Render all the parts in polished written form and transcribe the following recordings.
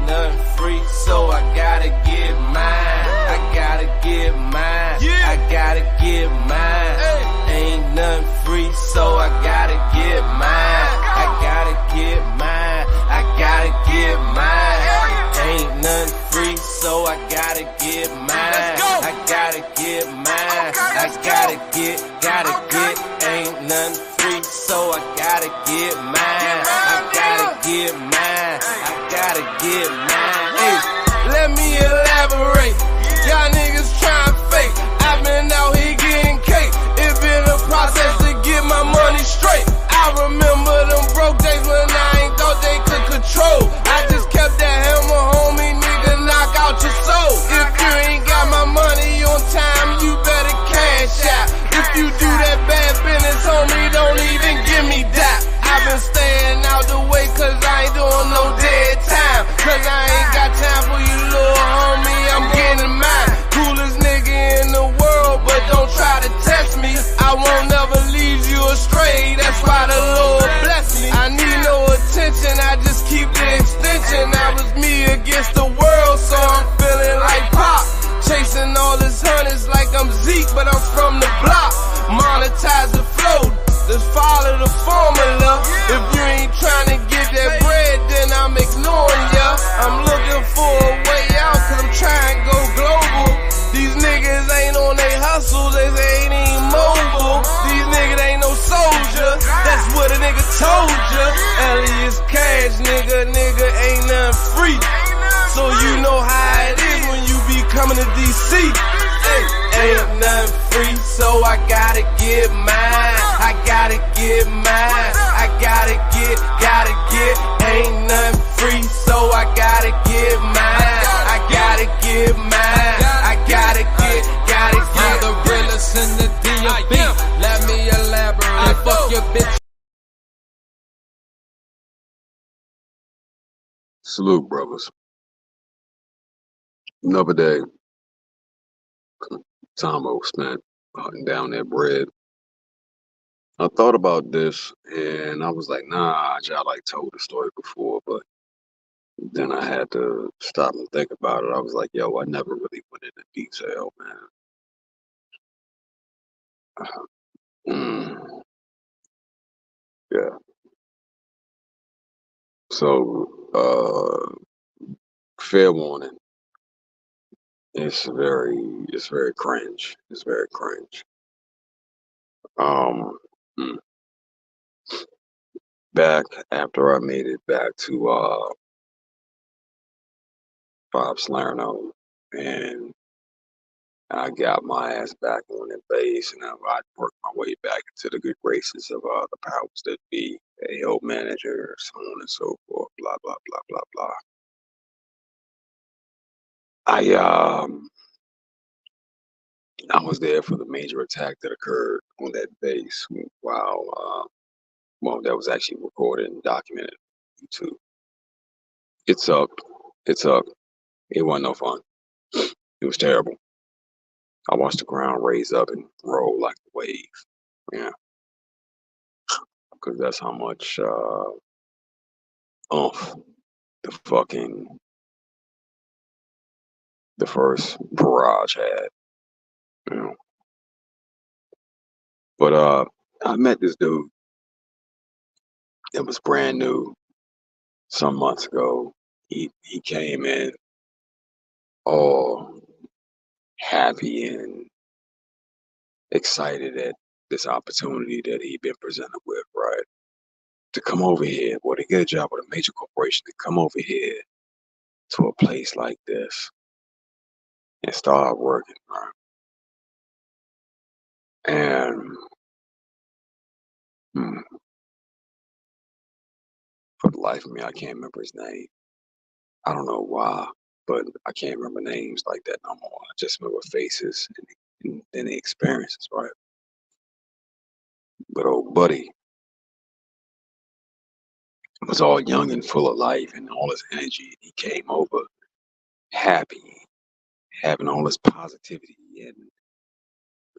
nothing free, so I gotta get mine. I gotta get mine. I gotta get mine. Ain't nothing free, so I gotta get mine. I gotta get mine. I gotta get mine. Ain't nothing free, so I gotta get mine. I gotta get mine. I gotta get. Ain't nothing free, so I gotta get mine. I gotta get mine. I gotta get mine. Hey, let me elaborate. Y'all niggas trying fake. I've been out here getting cake. It been a process to get my money straight. I remember them broke days when I ain't thought they could control. I just kept that hammer, homie, nigga, knock out your soul. If you ain't got my money on time, you better cash out. If you do that bad business, homie, don't even give me that. I've been staying out the way cause I ain't doing no dead time. Cause I ain't got time for you, little homie, I'm getting mine. Coolest nigga in the world, but don't try to test me. I won't never lead you astray, that's why the Lord bless me. I need no attention, I just keep the extension. I was me against the world, so I'm feeling like Pop. Chasing all his hundreds like I'm Zeke, but I'm from the block. Monetize the flow, just follow the formula. If you ain't trying to get that bread, then I'm ignoring ya. I'm looking for a way out, cause I'm trying to go global. These niggas ain't on they hustle, they ain't even mobile. These niggas ain't no soldier, that's what a nigga told ya. Elias Cash, nigga, ain't nothing free. So you know how it is when you be coming to DC. Ain't nothing free, so I gotta get mine. I gotta get mine. I gotta get. Ain't nothing free, so I gotta get mine. I gotta get mine. I gotta get. I'm the realest in the D.O.B. Let me elaborate. Fuck your bitch. Salute, brothers. Another day. Time spent hunting down that bread. I thought about this and I was like, nah, I like told the story before, but then I had to stop and think about it. I was like, yo, I never really went into detail, man. Yeah. So, fair warning. It's very cringe. It's very cringe. Mm. Back after I made it back to Bob Salerno, and I got my ass back on the base, and I worked my way back into the good graces of the powers that be, AO manager, so on and so forth, blah blah blah blah blah. I was there for the major attack that occurred on that base while well, that was actually recorded and documented on YouTube. It sucked. It sucked. It wasn't no fun. It was terrible. I watched the ground raise up and roll like a wave. Yeah. Because that's how much the first barrage had. You know. But I met this dude. It was brand new some months ago. He came in all happy and excited at this opportunity that he'd been presented with, right? To come over here, to get a job with a major corporation, to come over here to a place like this and start working, right? And for the life of me, I can't remember his name. I don't know why, but I can't remember names like that no more. I just remember faces and the experiences, right? But old buddy was all young and full of life and all his energy. He came over happy, having all this positivity, and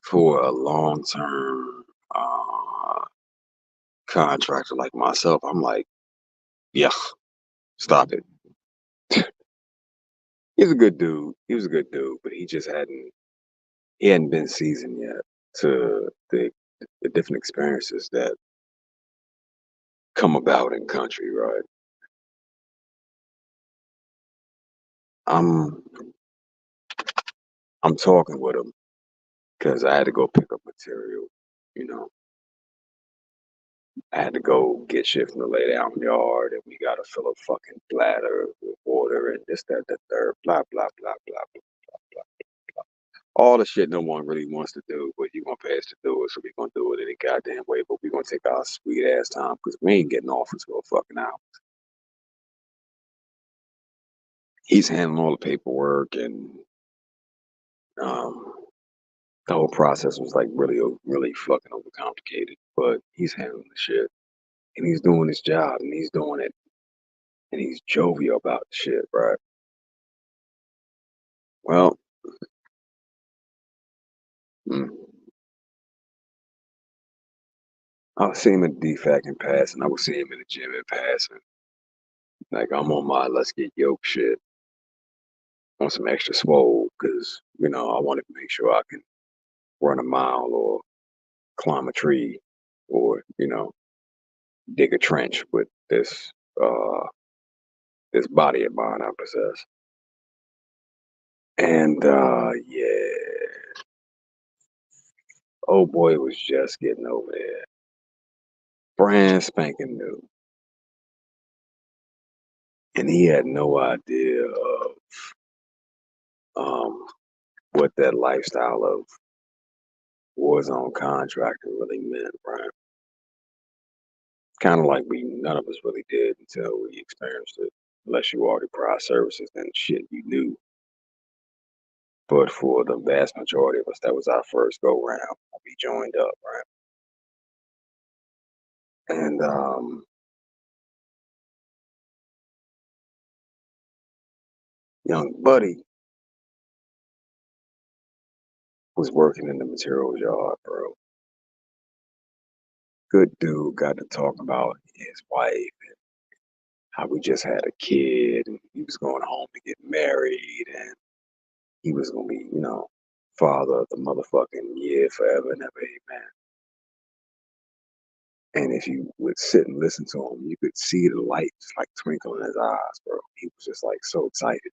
for a long-term contractor like myself, I'm like, yeah, stop it. He's a good dude. He was a good dude, but he hadn't been seasoned yet to the different experiences that come about in country, right? I'm I'm talking with him because I had to go pick up material. You know, I had to go get shit from the lay down yard, and we gotta fill a fucking bladder with water and this, that, the third, blah, blah, blah, blah, blah, blah, blah. All the shit no one really wants to do, but you gonna pay us to do it, so we gonna do it any goddamn way. But we gonna take our sweet ass time because we ain't getting off until a fucking hour. He's handling all the paperwork, and um, the whole process was like really fucking overcomplicated. But he's handling the shit, and he's doing his job, and he's doing it, and he's jovial about the shit, right? Well, mm, I would see him in DFAC in passing. I would see him in the gym in passing. Like I'm on my let's get yoke shit on some extra swole because I want to make sure I can run a mile or climb a tree or dig a trench with uh this body of mine I possess. And yeah, old boy was just getting over there, brand spanking new, and he had no idea of um what that lifestyle of war zone contractor really meant, right? Kind of like none of us really did until we experienced it. Unless you already provide services, then shit you knew. But for the vast majority of us, that was our first go round. We joined up, right? And young buddy was working in the materials yard, bro. Good dude. Got to talk about his wife, how we just had a kid, and he was going home to get married, and he was gonna be, father of the motherfucking year forever and ever, amen. And if you would sit and listen to him, you could see the light just like twinkle in his eyes, bro. He was just like so excited.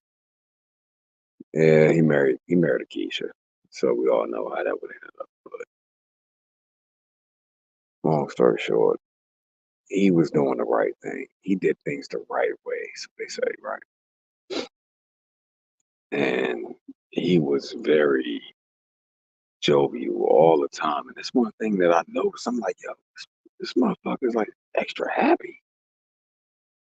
Yeah, he married Akeisha. So we all know how that would end up. But long story short, he was doing the right thing. He did things the right way, so they say, right? And he was very jovial all the time. And that's one thing that I noticed. I'm like, yo, this motherfucker's like extra happy.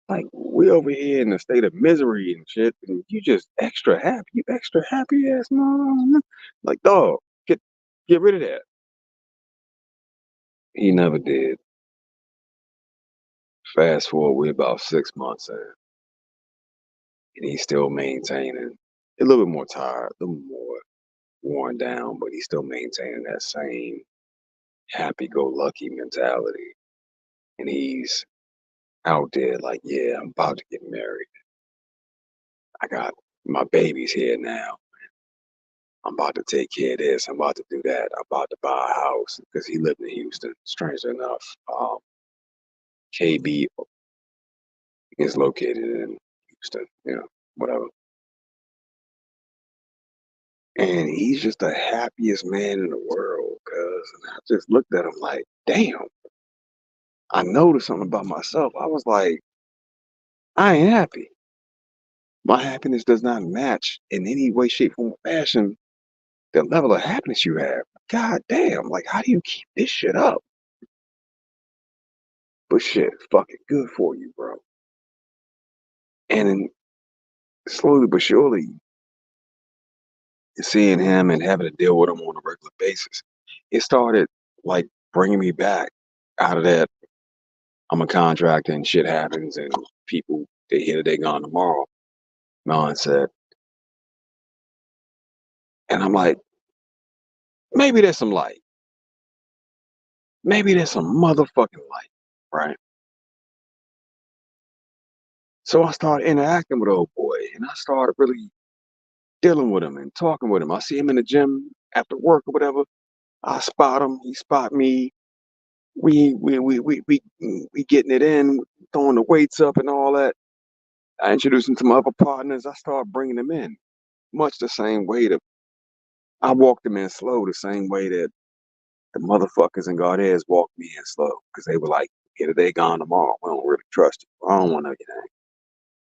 Like we over here in a state of misery and shit, and you just extra happy. You extra happy ass mom. Like dog, get rid of that. He never did. Fast forward, we about 6 months in, and he's still maintaining a little bit more tired, a little more worn down, but he's still maintaining that same happy-go-lucky mentality. And he's out there like, yeah, I'm about to get married. I got my baby's here now. I'm about to take care of this. I'm about to do that. I'm about to buy a house because he lived in Houston. Strangely enough, KB is located in Houston. Whatever. And he's just the happiest man in the world. Cause and I just looked at him like, damn. I noticed something about myself. I was like, I ain't happy. My happiness does not match in any way, shape, form, or fashion the level of happiness you have. God damn, like how do you keep this shit up? But shit, fucking good for you, bro. And then slowly but surely, seeing him and having to deal with him on a regular basis, it started like bringing me back out of that. I'm a contractor and shit happens and people they here today gone tomorrow mindset. And I'm like, maybe there's some light. Maybe there's some motherfucking light, right? So I started interacting with old boy and I started really dealing with him and talking with him. I see him in the gym after work or whatever. I spot him. He spot me. We getting it in, throwing the weights up and all that. I introduced him to my other partners. I start bringing them in, much the same way that I walked them in slow, the same way that the motherfuckers in Godez walked me in slow, because they were like, "Here they gone tomorrow. We don't really trust you. I don't want to know your name.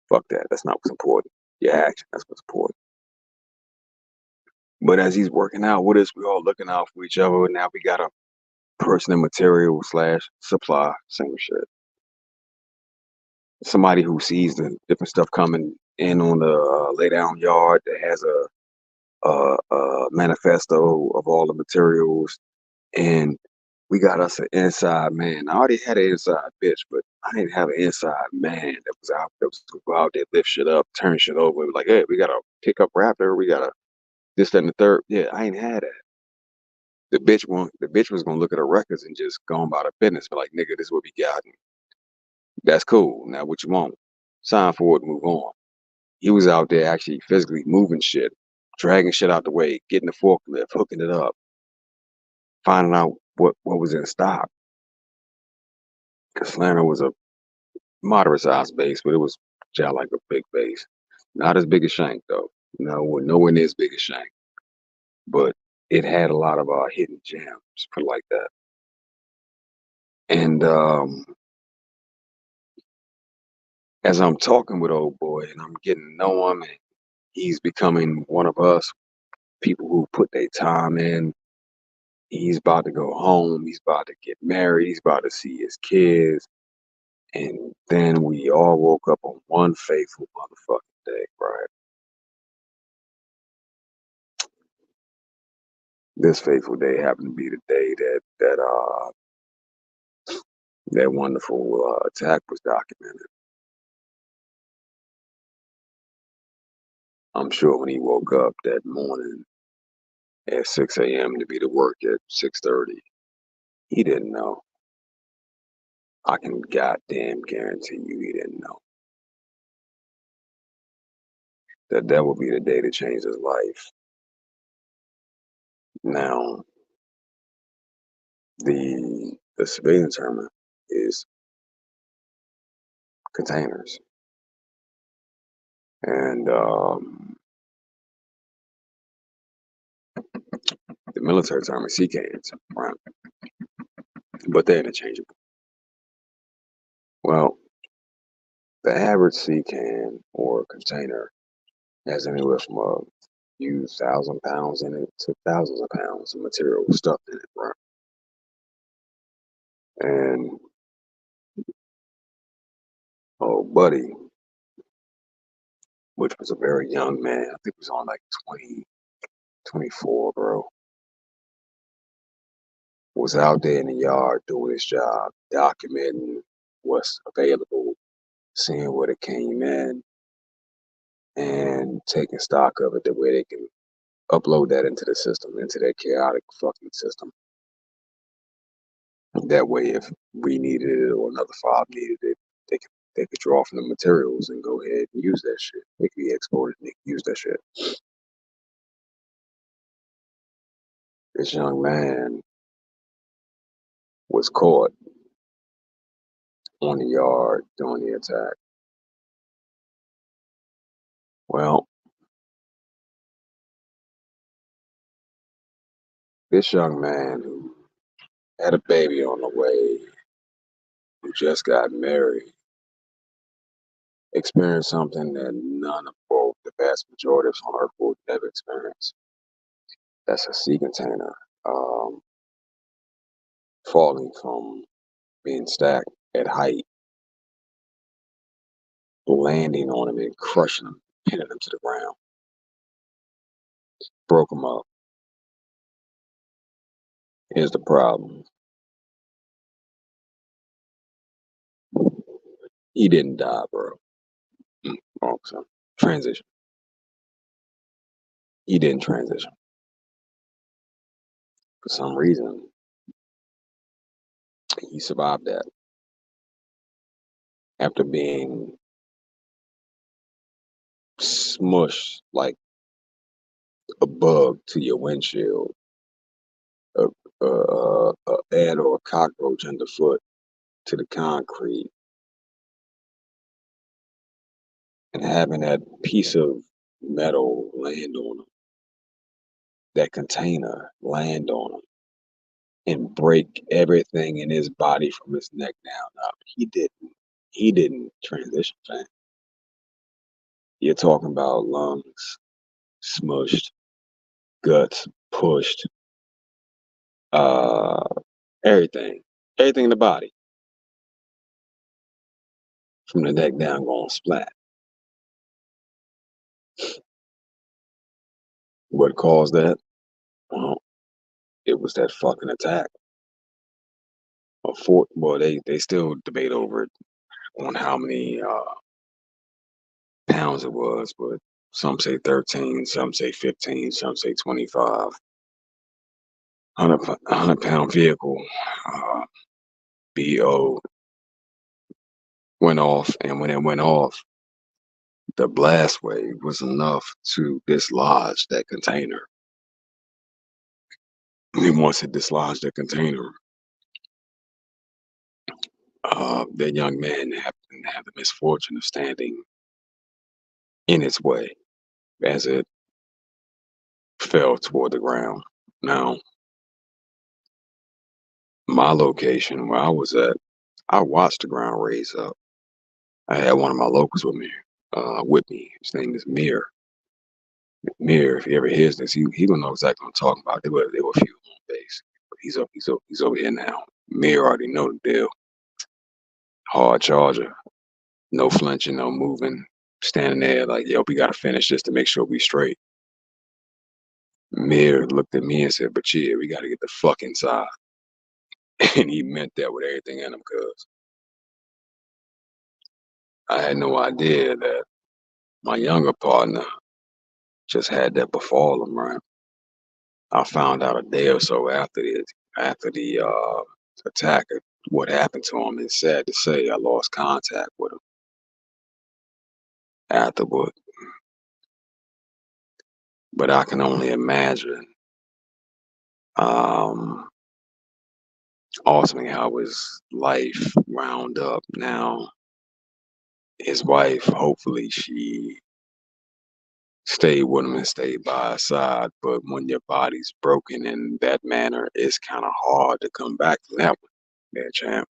Fuck that. That's not what's important. Your action. That's what's important." But as he's working out with us, we all looking out for each other. Now we got a person in material slash supply, same shit. Somebody who sees the different stuff coming in on the lay down yard that has a manifesto of all the materials, and we got us an inside man. I already had an inside bitch, but I didn't have an inside man that was to go out there, lift shit up, turn shit over. Like, hey, we got a pickup Raptor, we got a this, that, and the third. Yeah, I ain't had that. The bitch was gonna look at the records and just go about her business, but like, nigga, this is what we got. And that's cool. Now what you want? Sign for it, move on. He was out there actually physically moving shit, dragging shit out the way, getting the forklift, hooking it up, finding out what was in stock. Because Salerno was a moderate sized base, but it was just like a big base. Not as big as Shank though. No, nowhere near as big as Shank. But it had a lot of hidden gems, put it like that. And as I'm talking with old boy and I'm getting to know him, and he's becoming one of us, people who put their time in. He's about to go home. He's about to get married. He's about to see his kids. And then we all woke up on one fateful motherfucking day, right? This fateful day happened to be the day that wonderful attack was documented. I'm sure when he woke up that morning at 6 a.m. to be to work at 6:30, he didn't know. I can goddamn guarantee you he didn't know that would be the day to change his life. Now, the civilian term is containers, and the military term is CCANs, right? But they're interchangeable. Well, the average CCAN or container has anywhere from a few 1,000 pounds in it to thousands of pounds of material stuffed in it, right? And oh, buddy, which was a very young man, I think he was on like 20, 24, bro, was out there in the yard doing his job, documenting what's available, seeing what it came in, and taking stock of it the way they can upload that into the system, into their chaotic fucking system. That way, if we needed it or another fob needed it, they could draw from the materials and go ahead and use that shit. It could be exported and they could use that shit. This young man was caught on the yard during the attack. Well, this young man who had a baby on the way, who just got married, experienced something that none of both the vast majority of us on Earth will never experience. That's a sea container falling from being stacked at height, landing on him and crushing him, pinning him to the ground, broke him up. Here's the problem. He didn't die, bro. Wrong son. Transition. He didn't transition. For some reason, he survived that after being smushed like a bug to your windshield, a, a ant or a cockroach underfoot to the concrete, and having that piece of metal land on him, that container land on him, and break everything in his body from his neck down. Now, he didn't transition, fam. You're talking about lungs smushed, guts pushed, uh, everything, everything in the body from the neck down going splat. What caused that? Well, it was that fucking attack. Well, they still debate over it on how many pounds it was, but some say 13, some say 15, some say 25. 100-pound vehicle, BO went off, and when it went off, the blast wave was enough to dislodge that container. And once it dislodged the container, that young man happened to have the misfortune of standing in its way as it fell toward the ground. Now, my location where I was at, I watched the ground raise up. I had one of my locals with me. His name is Mir. Mir, if he ever hears this, he don't know exactly what I'm talking about. They were a few on base. But he's over here now. Mir already know the deal. Hard charger, no flinching, no moving, standing there like, yo, we gotta finish this to make sure we straight. Mir looked at me and said, but yeah, we gotta get the fuck inside. And he meant that with everything in him, cuz I had no idea that my younger partner just had that befall him, right? I found out a day or so after the attack, what happened to him. It's sad to say I lost contact with him afterward, but I can only imagine ultimately how his life wound up. Now, his wife, hopefully she stayed with him and stayed by his side, but when your body's broken in that manner, it's kind of hard to come back from that one, yeah, champ.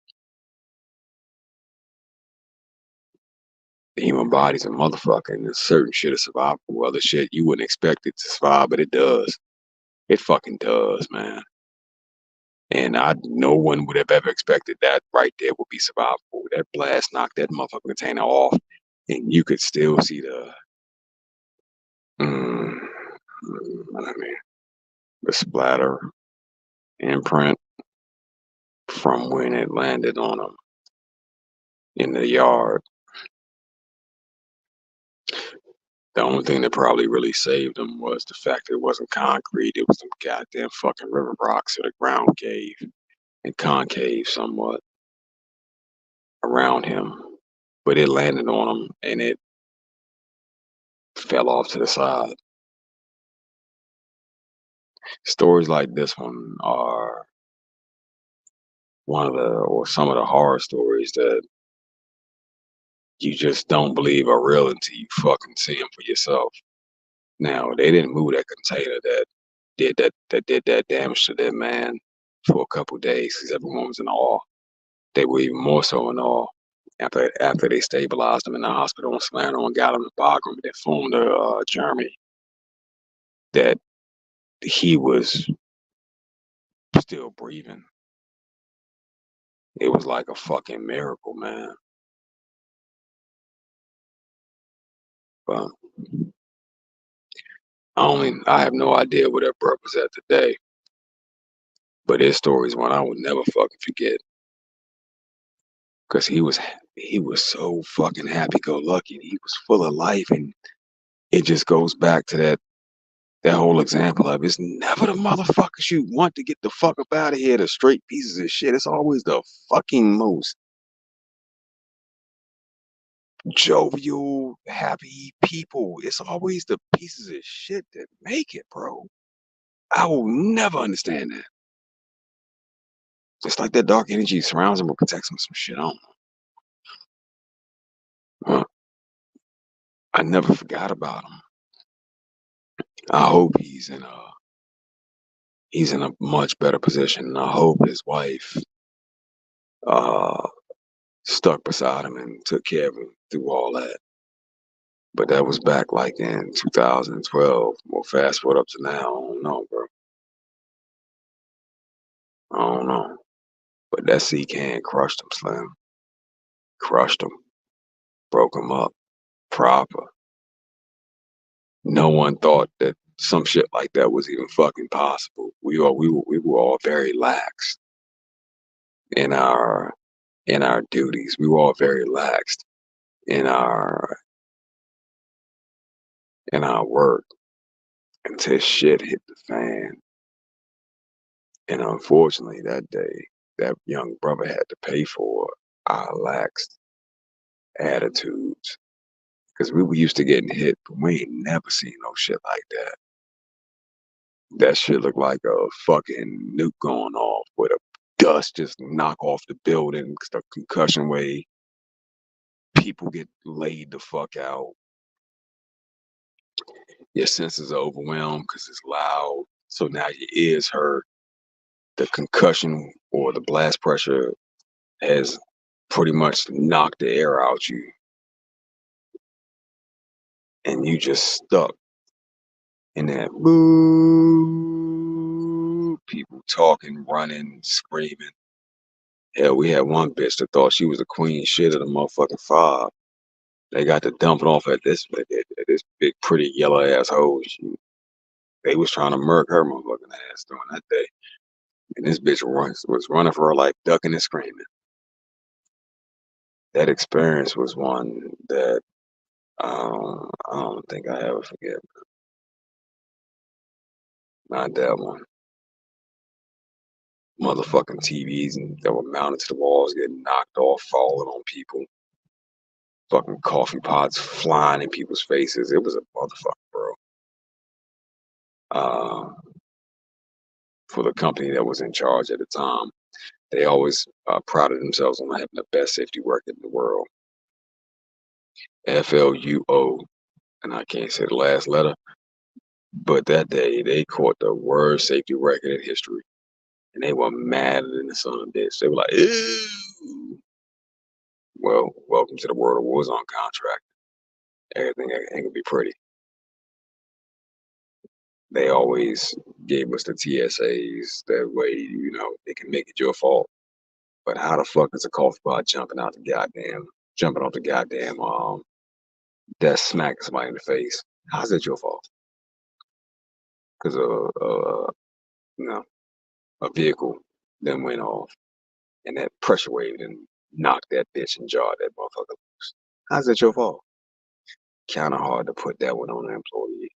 The human body's a motherfucker, and there's certain shit is survivable. Other shit you wouldn't expect it to survive, but it does. It fucking does, man. And no one would have ever expected that right there would be survivable. That blast knocked that motherfucking container off, and you could still see I mean, the splatter imprint from when it landed on him in the yard. The only thing that probably really saved him was the fact that it wasn't concrete. It was some goddamn fucking river rocks, so the ground gave and concave somewhat around him. But it landed on him and it fell off to the side. Stories like this one are some of the horror stories that you just don't believe are real until you fucking see them for yourself. Now, they didn't move that container that did that damage to that man for a couple days because everyone was in awe. They were even more so in awe after they stabilized him in the hospital in Salerno and got him to Bagram. They informed Germany that he was still breathing. It was like a fucking miracle, man. But I have no idea where that bro was at today. But his story is one I will never fucking forget. Cause he was so fucking happy-go-lucky. He was full of life, and it just goes back to that whole example of it's never the motherfuckers you want to get the fuck up out of here, the straight pieces of shit. It's always the fucking most jovial, happy people. It's always the pieces of shit that make it, bro. I will never understand that. Just like that dark energy surrounds him or protects him, some shit. I don't know. I never forgot about him. I hope he's in a much better position. And I hope his wife uh stuck beside him and took care of him through all that. But that was back like in 2012. Well, fast forward up to now, I don't know, bro. I don't know. But that sea can crushed him, Slim. Crushed him. Broke him up. Proper. No one thought that some shit like that was even fucking possible. We were all very lax in our duties. We were all very laxed in our work until shit hit the fan. And unfortunately, that day, that young brother had to pay for our laxed attitudes. Because we were used to getting hit, but we ain't never seen no shit like that. That shit looked like a fucking nuke going off with a dust just knock off the building, the concussion wave. People get laid the fuck out. Your senses are overwhelmed because it's loud. So now your ears hurt. The concussion or the blast pressure has pretty much knocked the air out you. And you just stuck in that boo. People talking, running, screaming. Hell, we had one bitch that thought she was the queen shit of the motherfucking five. They got to dumping off at this big pretty yellow ass hole. They was trying to murk her motherfucking ass during that day. And this bitch was running for her life, ducking and screaming. That experience was one that I don't think I ever forget. Not that one. Motherfucking TVs that were mounted to the walls getting knocked off, falling on people. Fucking coffee pots flying in people's faces. It was a motherfucker, bro. For the company that was in charge at the time, they always prided themselves on having the best safety record in the world. FLUO, and I can't say the last letter, but that day they caught the worst safety record in history, and they were madder than the son of a bitch. They were like, ew. Well, welcome to the world of Warzone contract. Everything ain't gonna be pretty. They always gave us the TSAs. That way, they can make it your fault. But how the fuck is a coffee pot jumping off the goddamn desk, smacking somebody in the face? How's that your fault? Because a vehicle then went off, and that pressure wave then knocked that bitch and jarred that motherfucker loose. How's that your fault? Kind of hard to put that one on an employee.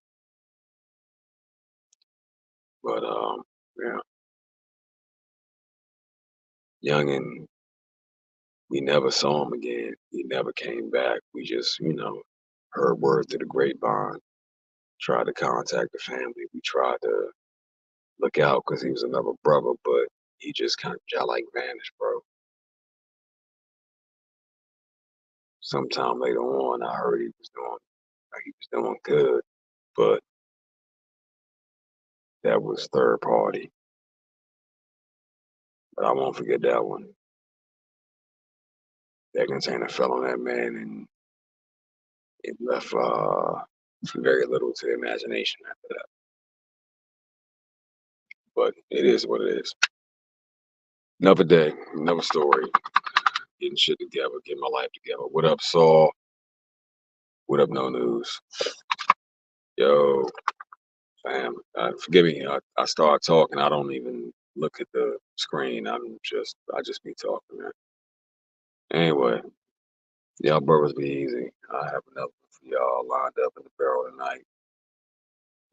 But yeah, youngin', we never saw him again. He never came back. We just, heard word through the grapevine. Tried to contact the family. We tried to look out because he was another brother, but he just kind of like vanished, bro. Sometime later on, I heard he was doing good, but that was third party. But I won't forget that one. That container fell on that man, and it left very little to imagination after that. But it is what it is. Another day, another story. Getting shit together, getting my life together. What up, Saul? What up, No News? Yo, fam. Forgive me. I start talking. I don't even look at the screen. I just be talking, man. Anyway, y'all brothers be easy. I have another one for y'all lined up in the barrel tonight.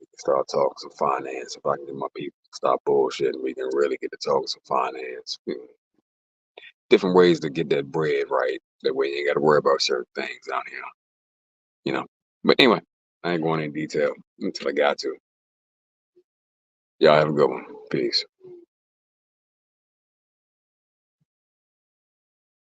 We can start talking some finance. If I can get my people to stop bullshitting, we can really get to talking some finance. Different ways to get that bread right. That way you ain't got to worry about certain things down here, you know. But anyway, I ain't going in detail until I got to. Y'all have a good one. Peace.